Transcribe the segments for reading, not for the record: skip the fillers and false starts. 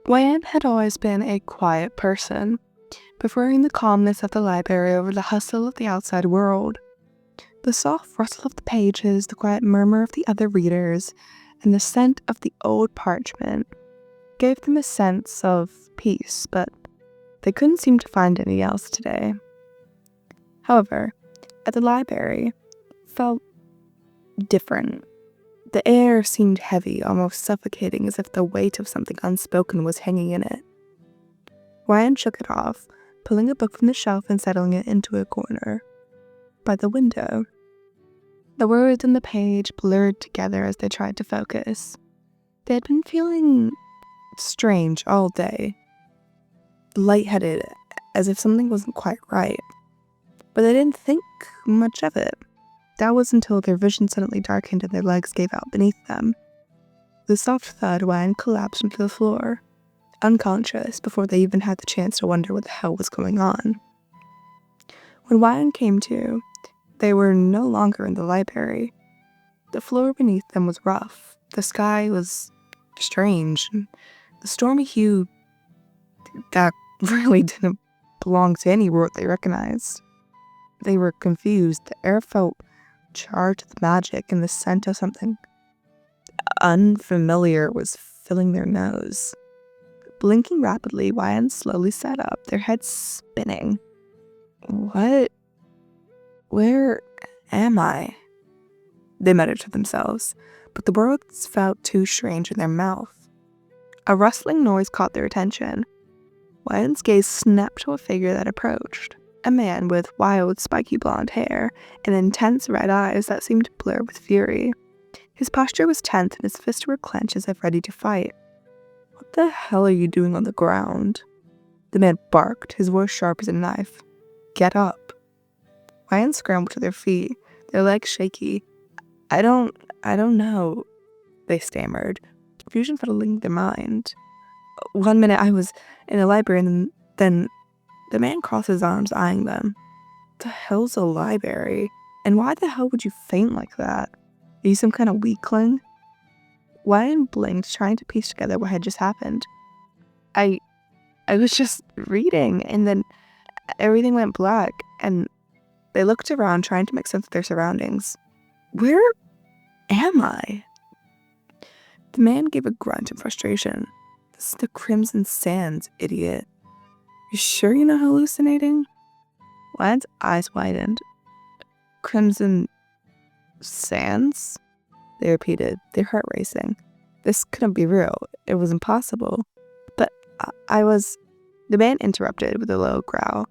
Wan had always been a quiet person, preferring the calmness of the library over the hustle of the outside world. The soft rustle of the pages, the quiet murmur of the other readers, and the scent of the old parchment gave them a sense of peace, but they couldn't seem to find any else today. However, at the library, it felt different. The air seemed heavy, almost suffocating, as if the weight of something unspoken was hanging in it. Ryan shook it off, pulling a book from the shelf and settling it into a corner by the window. The words on the page blurred together as they tried to focus. They had been feeling strange all day, lightheaded, as if something wasn't quite right. But they didn't think much of it. That was until their vision suddenly darkened and their legs gave out beneath them. With a soft thud, Ryan collapsed onto the floor, unconscious before they even had the chance to wonder what the hell was going on. When Ryan came to, they were no longer in the library. The floor beneath them was rough. The sky was strange, and the stormy hue that really didn't belong to any world they recognized. They were confused. The air felt charged with magic, and the scent of something unfamiliar was filling their nose. Blinking rapidly, Ryan slowly sat up, their heads spinning. What? Where am I? They muttered to themselves, but the words felt too strange in their mouth. A rustling noise caught their attention. Ryan's gaze snapped to a figure that approached. A man with wild, spiky blonde hair and intense red eyes that seemed to blur with fury. His posture was tense and his fists were clenched as if ready to fight. "What the hell are you doing on the ground?" The man barked, his voice sharp as a knife. "Get up." Ryan scrambled to their feet, their legs shaky. I don't know," they stammered, confusion filling their mind. "One minute I was in the library and then..." The man crossed his arms, eyeing them. "The hell's a library? And why the hell would you faint like that? Are you some kind of weakling?" Ryan blinked, trying to piece together what had just happened. I was just reading, and then everything went black, and they looked around, trying to make sense of their surroundings. "Where am I?" The man gave a grunt in frustration. "This is the Crimson Sands, idiot. You sure you're not hallucinating?" Ryan's eyes widened. "Crimson Sands?" they repeated, their heart racing. This couldn't be real. It was impossible. "But I was..." The man interrupted with a low growl.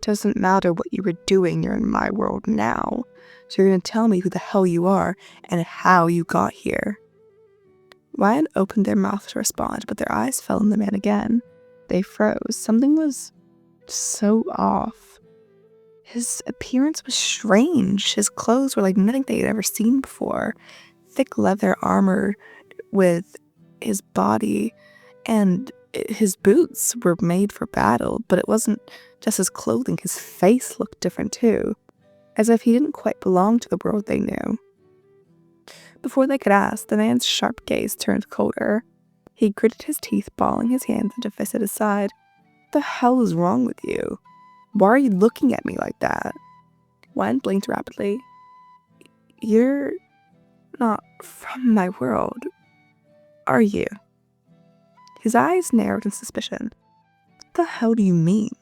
"Doesn't matter what you were doing, you're in my world now. So you're gonna tell me who the hell you are and how you got here." Ryan opened their mouth to respond, but their eyes fell on the man again. They froze. Something was so off. His appearance was strange. His clothes were like nothing they had ever seen before. Thick leather armor with his body, and his boots were made for battle, but it wasn't just his clothing. His face looked different too, as if he didn't quite belong to the world they knew. Before they could ask, the man's sharp gaze turned colder. He gritted his teeth, balling his hands into fists at his side. "What the hell is wrong with you? Why are you looking at me like that?" Wen blinked rapidly. "You're not from my world, are you?" His eyes narrowed in suspicion. "What the hell do you mean?"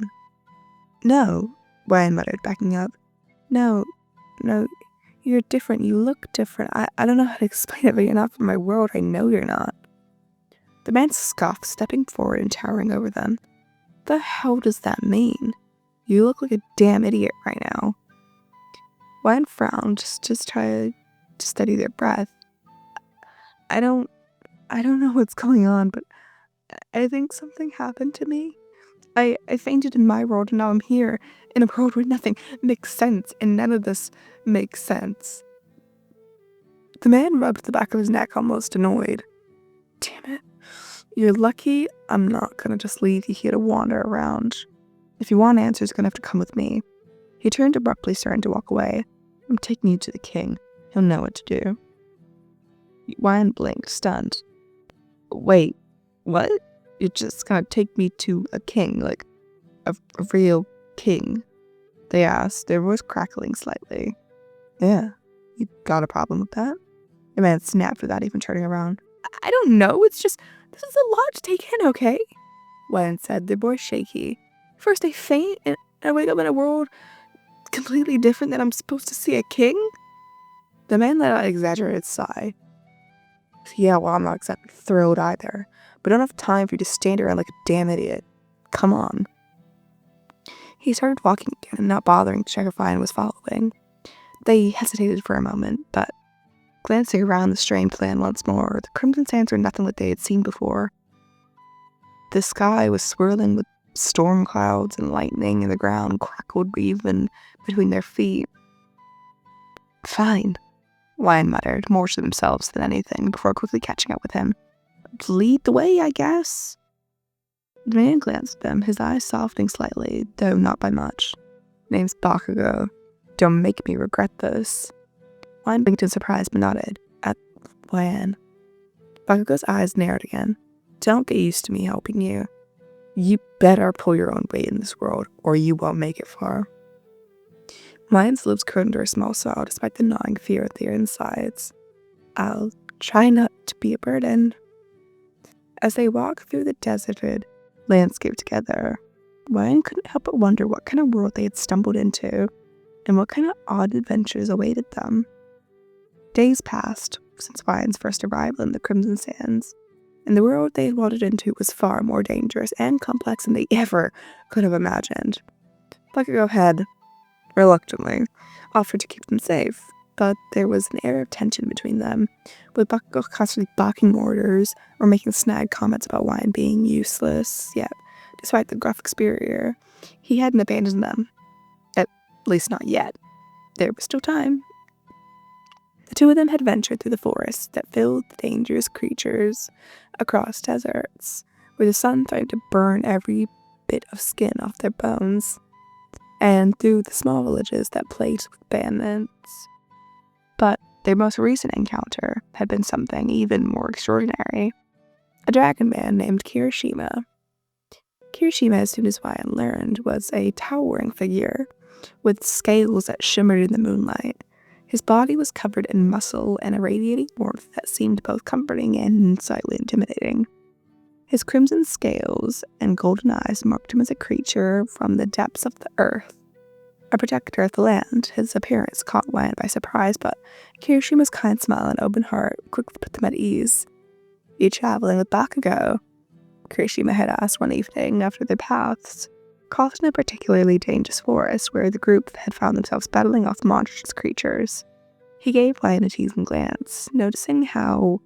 "No," Ryan muttered, backing up. No, you're different. You look different. I don't know how to explain it, but you're not from my world. I know you're not." The man scoffed, stepping forward and towering over them. "What the hell does that mean? You look like a damn idiot right now." Ryan frowned, just try to steady their breath. I don't know what's going on, but I think something happened to me. I fainted in my world, and now I'm here, in a world where nothing makes sense, and none of this makes sense." The man rubbed the back of his neck, almost annoyed. "Damn it. You're lucky I'm not gonna just leave you here to wander around. If you want answers, you're gonna have to come with me." He turned abruptly, starting to walk away. "I'm taking you to the king. He'll know what to do." Ryan blinked, stunned. "Wait, what?" You're just gonna take me to a king, like a real king? They asked, their voice crackling slightly. Yeah, you got a problem with that? The man snapped without even turning around. I don't know, it's just, this is a lot to take in, okay? Wyan said, their voice shaky. First I faint, and I wake up in a world completely different that I'm supposed to see a king? The man let out an exaggerated sigh. Yeah, well, I'm not exactly thrilled either, but I don't have time for you to stand around like a damn idiot. Come on. He started walking again and not bothering to check if Ryan was following. They hesitated for a moment, but glancing around the strange land once more, the crimson sands were nothing like they had seen before. The sky was swirling with storm clouds and lightning, and the ground crackled even between their feet. Fine, Ryan muttered, more to themselves than anything, before quickly catching up with him. Lead the way, I guess. The man glanced at them, his eyes softening slightly, though not by much. Name's Bakugo. Don't make me regret this. Ryan blinked in surprise but nodded at Ryan. Bakugo's eyes narrowed again. Don't get used to me helping you. You better pull your own weight in this world, or you won't make it far. Ryan's lips curled into a small smile despite the gnawing fear at their insides. I'll try not to be a burden. As they walked through the deserted landscape together, Ryan couldn't help but wonder what kind of world they had stumbled into, and what kind of odd adventures awaited them. Days passed since Ryan's first arrival in the Crimson Sands, and the world they had wandered into was far more dangerous and complex than they ever could have imagined. Bakugo had, reluctantly, offered to keep them safe, but there was an air of tension between them, with Bakugo constantly barking orders or making snide comments about Ryan being useless, yet, despite the gruff exterior, he hadn't abandoned them. At least not yet. There was still time. The two of them had ventured through the forest that filled with dangerous creatures, across deserts, where the sun threatened to burn every bit of skin off their bones, and through the small villages that plagued with bandits. But their most recent encounter had been something even more extraordinary. A dragon man named Kirishima. Kirishima, as soon as Ryan learned, was a towering figure, with scales that shimmered in the moonlight. His body was covered in muscle and a radiating warmth that seemed both comforting and slightly intimidating. His crimson scales and golden eyes marked him as a creature from the depths of the earth, a protector of the land. His appearance caught Ryan by surprise, but Kirishima's kind smile and open heart quickly put them at ease. You traveling with Bakugo? Kirishima had asked one evening after their paths crossed in a particularly dangerous forest where the group had found themselves battling off monstrous creatures. He gave Ryan a teasing glance, noticing how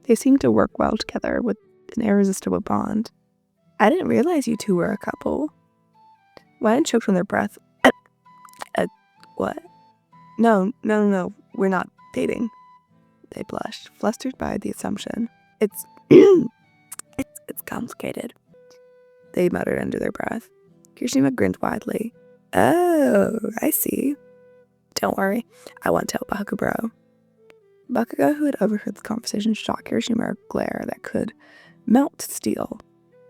they seemed to work well together with an irresistible bond. I didn't realize you two were a couple. Ryan choked on their breath. What? No, we're not dating. They blushed, flustered by the assumption. It's it's complicated, they muttered under their breath. Kirishima grinned widely. Oh, I see. Don't worry, I won't tell Bakugo. Bakugo, who had overheard the conversation, shot Kirishima a glare that could melt steel.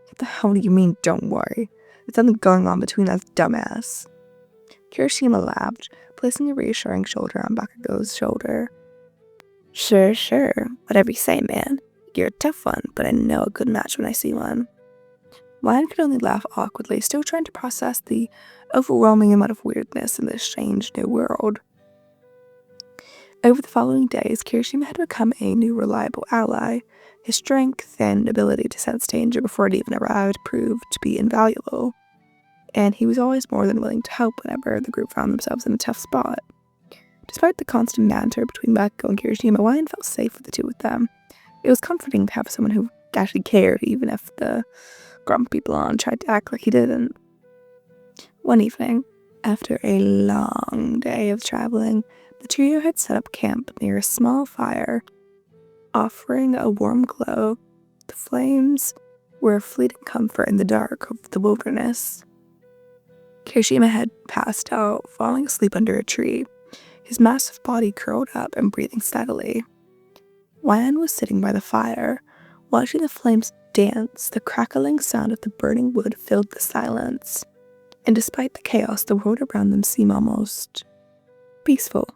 What the hell do you mean, don't worry? There's something going on between us, dumbass. Kirishima laughed, placing a reassuring shoulder on Bakugo's shoulder. Sure, whatever you say, man. You're a tough one, but I know a good match when I see one. Ryan could only laugh awkwardly, still trying to process the overwhelming amount of weirdness in this strange new world. Over the following days, Kirishima had become a new reliable ally. His strength and ability to sense danger before it even arrived proved to be invaluable, and he was always more than willing to help whenever the group found themselves in a tough spot. Despite the constant banter between Bakugo and Kirishima, Ryan felt safe with the two of them. It was comforting to have someone who actually cared, even if the grumpy blonde tried to act like he didn't. One evening, after a long day of traveling, the trio had set up camp near a small fire, offering a warm glow. The flames were a fleeting comfort in the dark of the wilderness. Kirishima had passed out, falling asleep under a tree, his massive body curled up and breathing steadily. Ryan was sitting by the fire, watching the flames dance, the crackling sound of the burning wood filled the silence, and despite the chaos, the world around them seemed almost peaceful.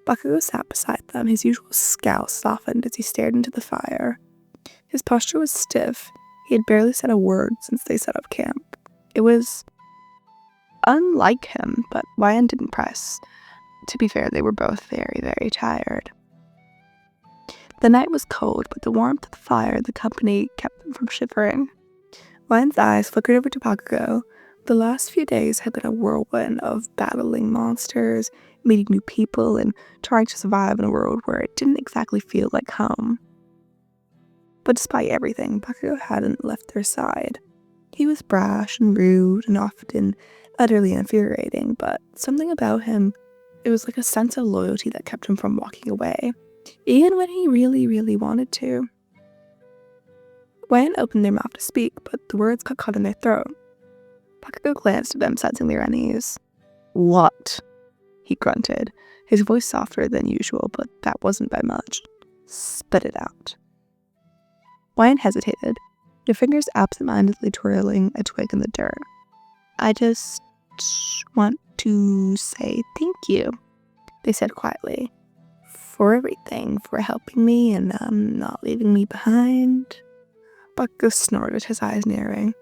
Bakugo sat beside them, his usual scowl softened as he stared into the fire. His posture was stiff. He had barely said a word since they set up camp. It was unlike him, but Ryan didn't press. To be fair, they were both very, very tired. The night was cold, but the warmth of the fire and the company kept them from shivering. Ryan's eyes flickered over to Bakugou. The last few days had been a whirlwind of battling monsters, meeting new people, and trying to survive in a world where it didn't exactly feel like home. But despite everything, Bakugou hadn't left their side. He was brash and rude and often utterly infuriating, but something about him, it was like a sense of loyalty that kept him from walking away, even when he really, really wanted to. Ryan opened their mouth to speak, but the words got caught in their throat. Bakugou glanced at them, sensing their unease. "What?" he grunted, his voice softer than usual, but that wasn't by much. "Spit it out." Ryan hesitated, their fingers absent-mindedly twirling a twig in the dirt. "I just want to say thank you," they said quietly. "For everything, for helping me and not leaving me behind." Bakugo snorted, his eyes narrowing.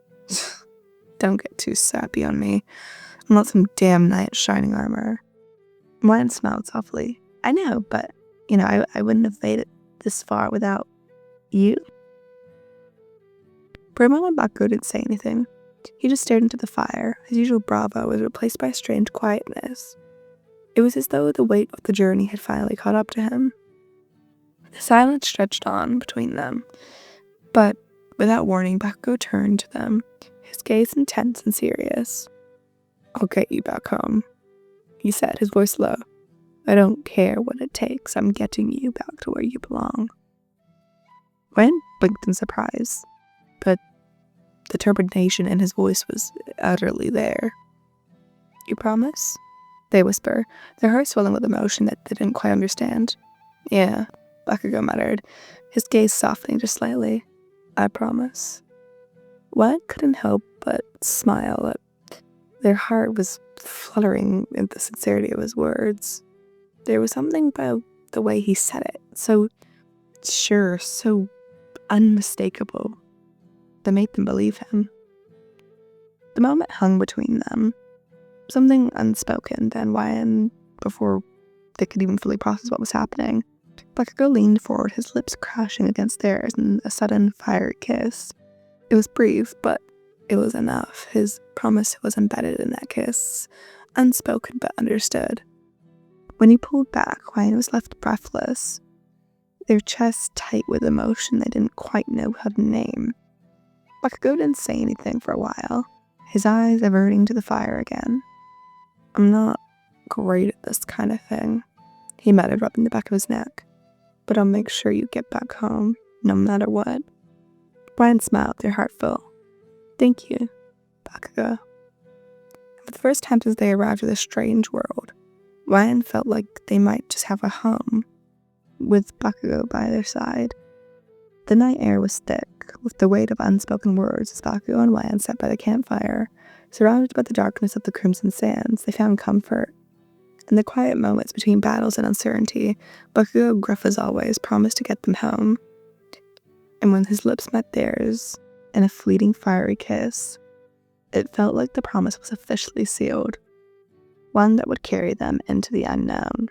"Don't get too sappy on me. I'm not some damn knight in shining armor." Ryan smiled softly. "I know, but, I wouldn't have made it this far without you." For a moment, Bakugo didn't say anything. He just stared into the fire. His usual bravo was replaced by a strange quietness. It was as though the weight of the journey had finally caught up to him. The silence stretched on between them, but without warning, Bakugo turned to them, his gaze intense and serious. "I'll get you back home," he said, his voice low. "I don't care what it takes. I'm getting you back to where you belong." Ryan blinked in surprise, but the determination in his voice was utterly there. "You promise?" they whisper, their hearts swelling with emotion that they didn't quite understand. "Yeah," Bakugo muttered, his gaze softening just slightly. "I promise." One couldn't help but smile. Their heart was fluttering at the sincerity of his words. There was something about the way he said it, so sure, so unmistakable, that made them believe him. The moment hung between them, something unspoken, then Ryan, before they could even fully process what was happening, Bakugo leaned forward, his lips crashing against theirs in a sudden fiery kiss. It was brief, but it was enough. His promise was embedded in that kiss, unspoken but understood. When he pulled back, Ryan was left breathless, their chests tight with emotion they didn't quite know how to name. Bakugo didn't say anything for a while, his eyes averting to the fire again. "I'm not great at this kind of thing," he muttered, rubbing the back of his neck. "But I'll make sure you get back home, no matter what." Ryan smiled, their heart full. "Thank you, Bakugo." For the first time since they arrived at this strange world, Ryan felt like they might just have a home, with Bakugo by their side. The night air was thick, with the weight of unspoken words as Bakugo and Ryan sat by the campfire. Surrounded by the darkness of the crimson sands, they found comfort. In the quiet moments between battles and uncertainty, Bakugo, gruff as always, promised to get them home. And when his lips met theirs, in a fleeting fiery kiss, it felt like the promise was officially sealed, one that would carry them into the unknown.